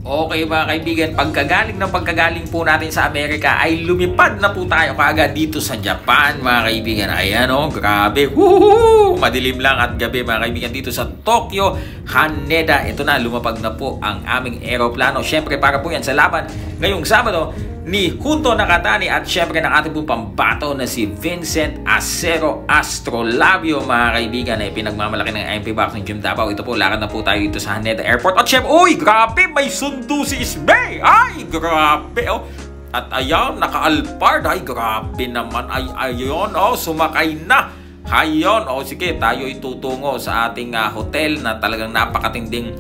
Okay mga kaibigan, pagkagaling po natin sa Amerika ay lumipad na po tayo kaagad dito sa Japan mga kaibigan. Ayan o, grabe. Woohoo! Madilim lang at gabi mga kaibigan dito sa Tokyo, Haneda. Ito na, lumapag na po ang aming eroplano. Syempre para po yan sa laban ngayong Sabado ni Junto Nakatani at syempre ng ating pong pambato na si Vincent Acero Astrolabio mga kaibigan ay pinagmamalaki ng MP Box ng Gym Davao. Ito po, lakad na po tayo dito sa Haneda Airport at syempre, uy, grabe, may sundo si Isbay. Ay, grabe, oh. At ayan, naka-Alphard. Ay, grabe naman. Ay, ayun, oh, sumakay na. Hayon, oh, sige, tayo itutungo sa ating hotel na talagang napakatinding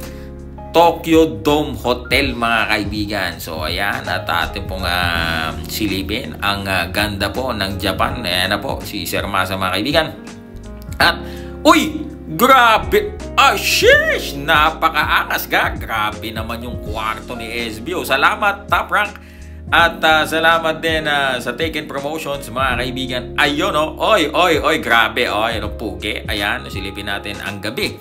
Tokyo Dome Hotel mga kaibigan. So ayan, at atin pong silipin ang ganda po ng Japan. Ayan na po si Sir Masa mga kaibigan. At uy, grabe, sheesh, napakaangas ka. Grabe naman yung kwarto ni SBO. Salamat Top Rank. At salamat din sa Taken Promotions mga kaibigan. Ayun oh, oy, grabe, ano puke. Ayan, silipin natin ang gabi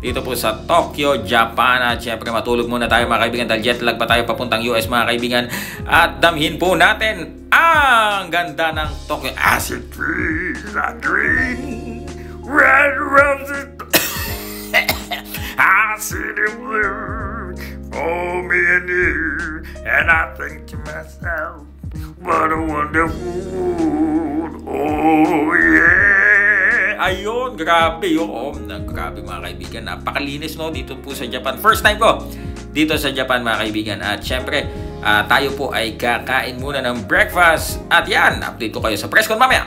dito po sa Tokyo, Japan. At syempre matulog muna tayo mga kaibigan dahil jet lag pa tayo papuntang US mga kaibigan. At damhin po natin ang ganda ng Tokyo. Acid trees are green, red roses I see them blue for me and you. And I think to myself, what a wonderful world. Oh yeah. Ayun, grabe yun. Grabe mga kaibigan. Napakalinis no dito po sa Japan. First time ko dito sa Japan mga kaibigan. At syempre, tayo po ay kakain muna ng breakfast. At yan, update ko kayo sa press con mamaya.